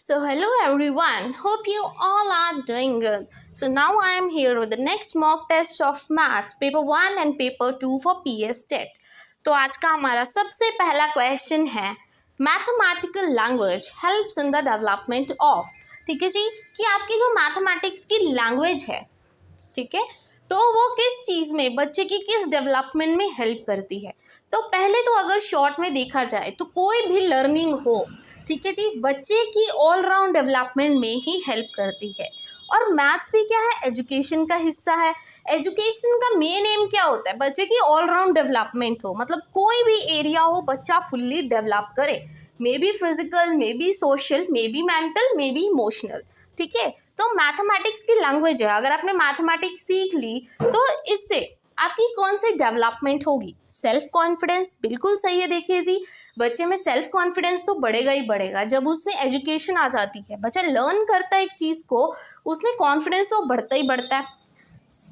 So hello everyone, hope you all are doing good. So now I am here with the next mock test of maths paper 1 and paper 2 for PS TET. तो आज का हमारा सबसे पहला question है mathematical language helps in the development of, ठीक है जी, कि आपकी जो मैथमेटिक्स की लैंग्वेज है, ठीक है, तो वो किस चीज़ में, बच्चे की किस डेवलपमेंट में हेल्प करती है। तो पहले तो अगर शॉर्ट में देखा जाए तो कोई भी लर्निंग हो, ठीक है जी, बच्चे की ऑल राउंड डेवलपमेंट में ही हेल्प करती है। और मैथ्स भी क्या है, एजुकेशन का हिस्सा है। एजुकेशन का मेन एम क्या होता है, बच्चे की ऑल राउंड डेवलपमेंट हो, मतलब कोई भी एरिया हो बच्चा फुल्ली डेवलप करे, may be physical, may be social, may be mental, may be emotional, ठीक है। तो मैथमेटिक्स की लैंग्वेज है, अगर आपने मैथमेटिक्स सीख ली तो इससे आपकी कौन सी डेवलपमेंट होगी, सेल्फ कॉन्फिडेंस, बिल्कुल सही है। देखिए जी, बच्चे में सेल्फ कॉन्फिडेंस तो बढ़ेगा ही बढ़ेगा जब उसमें एजुकेशन आ जाती है, बच्चा लर्न करता है एक चीज़ को, उसमें कॉन्फिडेंस तो बढ़ता ही बढ़ता है।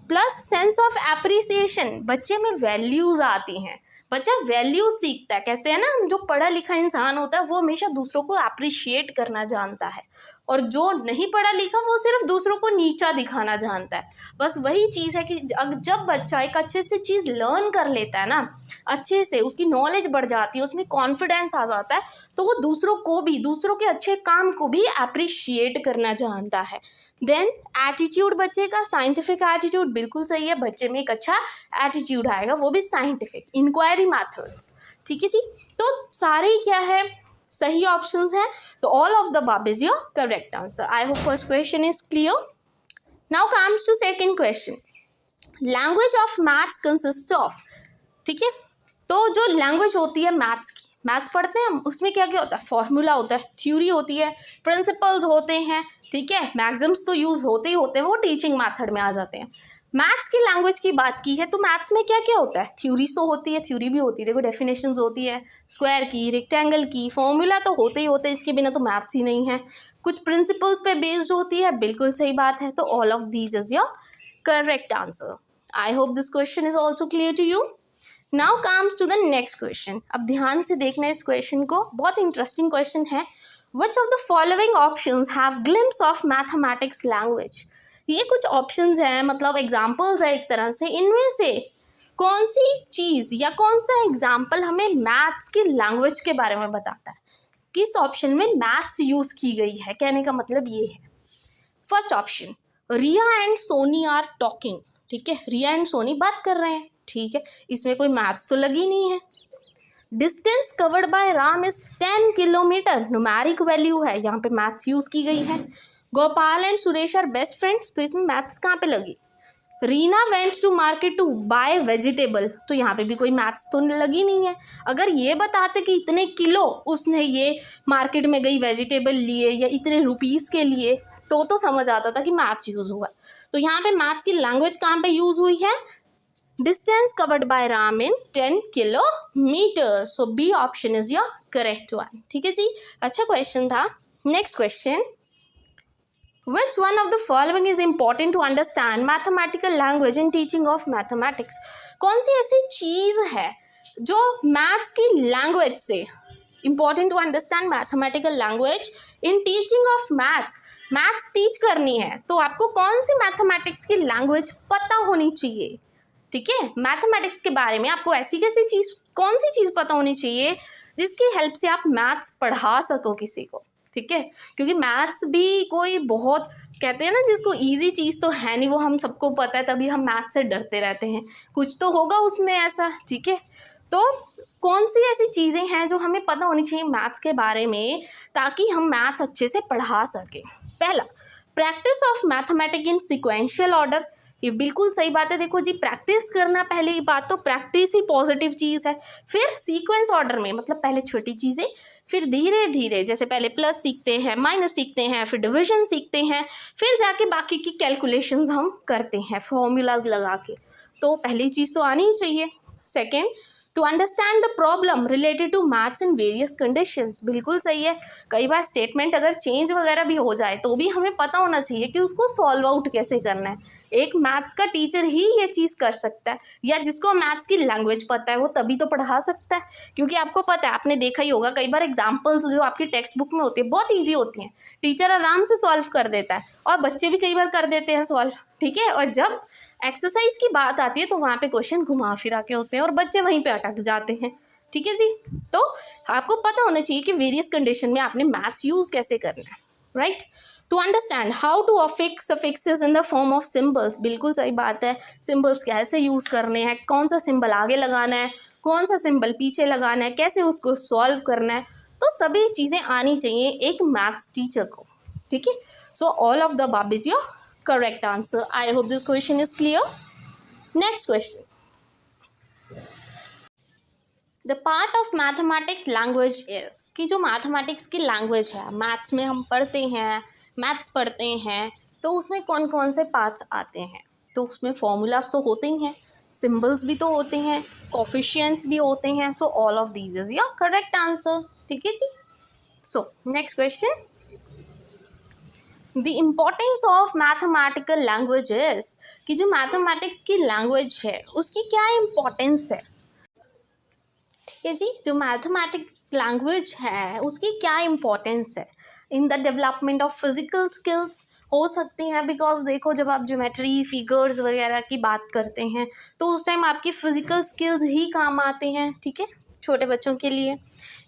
प्लस सेंस ऑफ एप्रिसिएशन, बच्चे में वैल्यूज आती हैं, बच्चा वैल्यू सीखता है। कहते हैं ना, जो पढ़ा लिखा इंसान होता है वो हमेशा दूसरों को अप्रिशिएट करना जानता है, और जो नहीं पढ़ा लिखा वो सिर्फ दूसरों को नीचा दिखाना जानता है। बस वही चीज़ है कि जब बच्चा एक अच्छे से चीज़ लर्न कर लेता है ना, अच्छे से उसकी नॉलेज बढ़ जाती है, उसमें कॉन्फिडेंस आ जाता है, तो वो दूसरों को भी, दूसरों के अच्छे काम को भी अप्रिशिएट करना जानता है। देन एटीट्यूड, बच्चे का साइंटिफिक एटीट्यूड, बिल्कुल सही है, बच्चे में एक अच्छा एटीट्यूड आएगा, वो भी साइंटिफिक, इंक्वायरी मैथड्स, ठीक है जी। तो सारे ही क्या है, सही ऑप्शंस हैं, तो all of the above is your correct answer. I hope first question is clear. Now comes to second question, language of maths consist of, ठीक है। तो जो लैंग्वेज होती है मैथ्स की, मैथ्स पढ़ते हैं हम, उसमें क्या क्या होता है, फॉर्मूला होता है, थ्योरी होती है, प्रिंसिपल्स होते हैं, ठीक है, मैक्सिम्स तो यूज़ होते ही होते हैं, वो टीचिंग मेथड में आ जाते हैं। मैथ्स की लैंग्वेज की बात की है तो मैथ्स में क्या क्या होता है, थ्योरीज तो होती है, थ्योरी भी होती है, देखो डेफिनेशंस होती है, स्क्वायर की, रेक्टेंगल की, फॉर्मूला तो होते ही होते हैं, इसके बिना तो मैथ्स ही नहीं है। कुछ प्रिंसिपल्स पे बेस्ड होती है, बिल्कुल सही बात है, तो all of these is your correct answer. I hope this question is also clear to you. Now comes to the next question. अब ध्यान से देखना इस क्वेश्चन को, बहुत इंटरेस्टिंग क्वेश्चन है। Which of the following options have glimpse of mathematics language. ये कुछ ऑप्शंस हैं, मतलब एग्जाम्पल्स है एक तरह से, इनमें से कौन सी चीज़ या कौन सा एग्जाम्पल हमें मैथ्स की लैंग्वेज के बारे में बताता है, किस ऑप्शन में मैथ्स यूज़ की गई है, कहने का मतलब ये है। First option, Riya and Soni are talking, ठीक है, रिया एंड सोनी बात कर रहे हैं, ठीक है, इसमें कोई मैथ्स तो लगी नहीं है। Distance covered by Ram is 10 kilometre, numeric value है, यहाँ पे मैथ्स यूज़ की गई है। Gopal and Suresh are best friends, तो इसमें मैथ्स कहाँ पे लगी। Reena went to market to buy vegetable, तो यहाँ पे भी कोई मैथ्स तो लगी नहीं है। अगर ये बताते कि इतने किलो उसने ये मार्केट में गई वेजिटेबल लिए या इतने रुपीज़ के लिए, तो समझ आता था कि मैथ्स यूज़ हुआ। तो यहाँ पे मैथ्स की लैंग्वेज कहाँ पे यूज़ हुई है, distance covered by Ram in 10 kilometre, so B option is your correct one, ठीक है जी, अच्छा क्वेश्चन था। Next question, Which one of the following is important to understand mathematical language in teaching of mathematics? कौन सी ऐसी चीज़ है जो मैथ्स की लैंग्वेज से important to understand mathematical language in teaching of maths? Maths teach करनी है तो आपको कौन सी मैथमेटिक्स की लैंग्वेज पता होनी चाहिए, ठीक है। मैथमेटिक्स के बारे में आपको ऐसी कैसी चीज़, कौन सी चीज़ पता होनी चाहिए जिसकी हेल्प से आप मैथ्स पढ़ा सको किसी को, ठीक है, क्योंकि मैथ्स भी कोई बहुत, कहते हैं ना, जिसको इजी चीज़ तो है नहीं, वो हम सबको पता है, तभी हम मैथ्स से डरते रहते हैं, कुछ तो होगा उसमें ऐसा, ठीक है। तो कौन सी ऐसी चीज़ें हैं जो हमें पता होनी चाहिए मैथ्स के बारे में ताकि हम मैथ्स अच्छे से पढ़ा सकें। पहला, practice of mathematics in sequential order, ये बिल्कुल सही बात है। देखो जी, प्रैक्टिस करना, पहली बात तो प्रैक्टिस ही पॉजिटिव चीज़ है। फिर सीक्वेंस ऑर्डर में, मतलब पहले छोटी चीज़ें, फिर धीरे धीरे, जैसे पहले प्लस सीखते हैं, माइनस सीखते हैं, फिर डिवीजन सीखते हैं, फिर जाके बाकी की कैलकुलेशंस हम करते हैं फॉर्मूलाज लगा के, तो पहली चीज़ तो आनी ही चाहिए। Second, to understand the problem related to maths in various conditions, बिल्कुल सही है। कई बार स्टेटमेंट अगर चेंज वगैरह भी हो जाए तो भी हमें पता होना चाहिए कि उसको सॉल्व आउट कैसे करना है। एक मैथ्स का टीचर ही ये चीज़ कर सकता है, या जिसको मैथ्स की लैंग्वेज पता है वो तभी तो पढ़ा सकता है। क्योंकि आपको पता है, आपने देखा ही होगा, कई बार एग्जाम्पल्स जो आपकी टेक्स्ट बुक में होती है बहुत ईजी होती हैं, टीचर आराम से सॉल्व कर देता है और बच्चे भी कई बार कर देते हैं सॉल्व, ठीक है। और जब एक्सरसाइज की बात आती है तो वहाँ पे क्वेश्चन घुमा फिरा के होते हैं और बच्चे वहीं पे अटक जाते हैं, ठीक है जी। तो आपको पता होना चाहिए कि वेरियस कंडीशन में आपने मैथ्स यूज़ कैसे करना है, right. To understand how to affix suffixes in the form of symbols, बिल्कुल सही बात है। सिम्बल्स कैसे यूज़ करने हैं, कौन सा सिम्बल आगे लगाना है, कौन सा सिम्बल पीछे लगाना है, कैसे उसको सॉल्व करना है, तो सभी चीज़ें आनी चाहिए एक मैथ्स टीचर को, ठीक है। सो all of the above is your correct answer. I hope this question is clear. Next question. The part of mathematics language is, कि जो मैथमेटिक्स की लैंग्वेज है, मैथ्स में हम पढ़ते हैं, मैथ्स पढ़ते हैं, तो उसमें कौन कौन से पार्ट्स आते हैं। तो उसमें फॉर्मूलाज तो होते ही हैं, सिम्बल्स भी तो होते हैं, कोफिशिएंट्स भी होते हैं। So all of these is your correct answer, ठीक है जी। So next question, the importance of mathematical languages, कि जो मैथमेटिक्स की लैंग्वेज है उसकी क्या इम्पोर्टेंस है, ठीक है जी। जो मैथमेटिक लैंग्वेज है उसकी क्या इम्पोर्टेंस है in the development of physical skills, हो सकती हैं। बिकॉज देखो, जब आप ज्योमेट्री फिगर्स वगैरह की बात करते हैं तो उस टाइम आपकी फिजिकल स्किल्स ही काम आते हैं, ठीक है, छोटे बच्चों के लिए।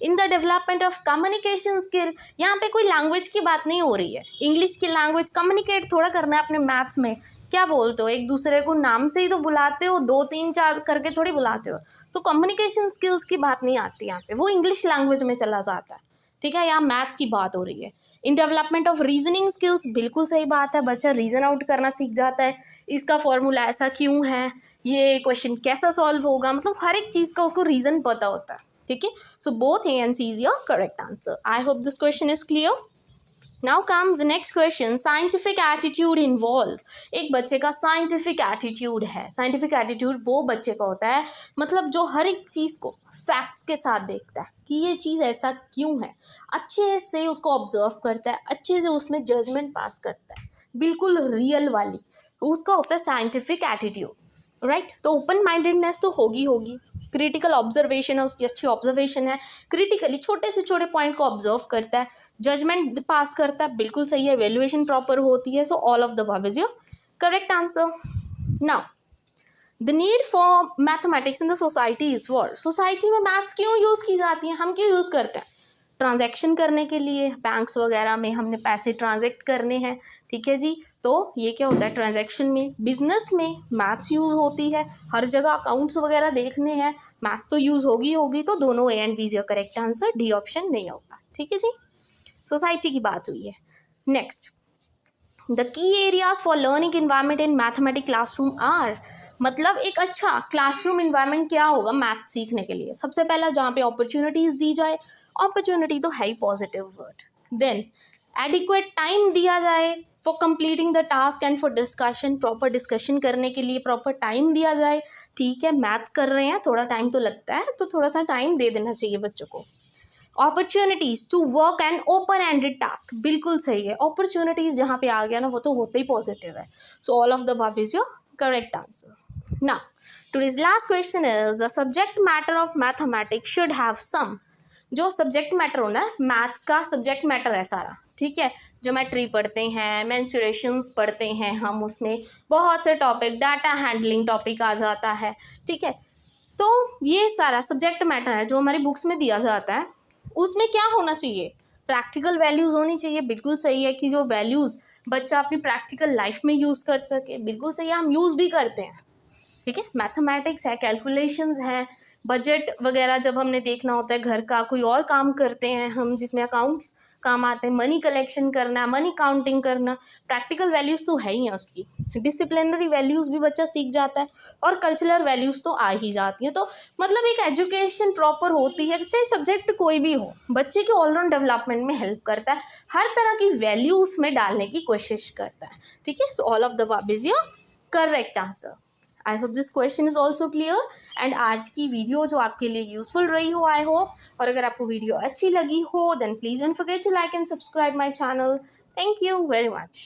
In the development of communication skill, यहाँ पे कोई लैंग्वेज की बात नहीं हो रही है, इंग्लिश की लैंग्वेज कम्युनिकेट थोड़ा करना है अपने मैथ्स में। क्या बोलते हो, एक दूसरे को नाम से ही तो बुलाते हो, 2 3 4 करके थोड़ी बुलाते हो। तो कम्युनिकेशन स्किल्स की बात नहीं आती यहाँ पे, वो इंग्लिश लैंग्वेज में चला जाता है, ठीक है। यहाँ मैथ्स की बात हो रही है। In development of reasoning skills, बिल्कुल सही बात है, बच्चा रीजन आउट करना सीख जाता है, इसका फॉर्मूला ऐसा क्यों है, ये क्वेश्चन कैसा सॉल्व होगा, मतलब हर एक चीज़ का उसको रीज़न पता होता है, ठीक है। So both A and C is your correct answer. I hope this question is clear. Now comes the next question, scientific attitude involve. एक बच्चे का साइंटिफिक एटीट्यूड है, साइंटिफिक एटीट्यूड वो बच्चे का होता है मतलब जो हर एक चीज़ को फैक्ट्स के साथ देखता है कि ये चीज़ ऐसा क्यों है, अच्छे से उसको ऑब्जर्व करता है, अच्छे से उसमें जजमेंट पास करता है, बिल्कुल रियल वाली, उसका होता है साइंटिफिक एटीट्यूड, राइट। तो ओपन माइंडेडनेस तो होगी, क्रिटिकल ऑब्जर्वेशन है उसकी, अच्छी ऑब्जर्वेशन है, क्रिटिकली छोटे से छोटे पॉइंट को ऑब्जर्व करता है, जजमेंट पास करता है, बिल्कुल सही है, वैल्यूएशन प्रॉपर होती है। सो all of the above is your correct answer. Now the need for mathematics in the society is what, society में मैथ्स क्यों यूज़ की जाती है, हम क्यों यूज़ करते हैं, ट्रांजैक्शन करने के लिए, बैंक्स वगैरह में हमने पैसे ट्रांजैक्ट करने हैं, ठीक है जी। तो ये क्या होता है, ट्रांजैक्शन में, बिजनेस में मैथ्स यूज़ होती है, हर जगह अकाउंट्स वगैरह देखने हैं, मैथ्स तो यूज़ होगी, तो दोनों A and B is your correct answer, D option नहीं होगा, ठीक है जी। सोसाइटी की बात हुई है। Next, the key areas for learning environment in mathematic classroom are, मतलब एक अच्छा क्लासरूम इन्वायरमेंट क्या होगा मैथ सीखने के लिए। सबसे पहला, जहाँ पे अपॉर्चुनिटीज़ दी जाए, अपॉर्चुनिटी तो है ही positive word. Then adequate time दिया जाए for completing the task and for discussion, proper discussion करने के लिए प्रॉपर टाइम दिया जाए, ठीक है। मैथ्स कर रहे हैं, थोड़ा टाइम तो लगता है, तो थोड़ा सा टाइम दे देना चाहिए बच्चों को। Opportunities to work and open ended task, बिल्कुल सही है, अपॉर्चुनिटीज़ जहाँ पे आ गया ना वो तो होते ही पॉजिटिव है। सो all of the above is your correct answer. Now, today's last question is the subject matter of mathematics should have some, जो सब्जेक्ट मैटर होना है मैथ्स का, सब्जेक्ट मैटर है सारा, ठीक है। ज्योमेट्री पढ़ते हैं, मेंसुरेशंस पढ़ते हैं हम, उसमें बहुत से टॉपिक, डाटा हैंडलिंग टॉपिक आ जाता है, ठीक है। तो ये सारा सब्जेक्ट मैटर है जो हमारी बुक्स में दिया जाता है, उसमें क्या होना चाहिए, प्रैक्टिकल वैल्यूज़ होनी चाहिए, बिल्कुल सही है कि जो वैल्यूज़ बच्चा अपनी प्रैक्टिकल लाइफ में यूज़ कर सके, बिल्कुल सही है, हम यूज़ भी करते हैं, ठीक है। मैथमेटिक्स है, कैलकुलेशंस है, बजट वगैरह जब हमने देखना होता है घर का, कोई और काम करते हैं हम जिसमें अकाउंट्स काम आते हैं, मनी कलेक्शन करना, मनी काउंटिंग करना, प्रैक्टिकल वैल्यूज़ तो है ही हैं उसकी। डिसिप्लिनरी वैल्यूज़ भी बच्चा सीख जाता है और कल्चरल वैल्यूज़ तो आ ही जाती हैं। तो मतलब एक एजुकेशन प्रॉपर होती है, चाहे सब्जेक्ट कोई भी हो, बच्चे के ऑलराउंड डेवलपमेंट में हेल्प करता है, हर तरह की वैल्यू उसमें डालने की कोशिश करता है, ठीक है। सो all of the above is your correct answer. I hope this question is also clear. And आज की वीडियो जो आपके लिए यूजफुल रही हो आई होप, और अगर आपको वीडियो अच्छी लगी हो then please don't forget to like and subscribe my channel. Thank you very much.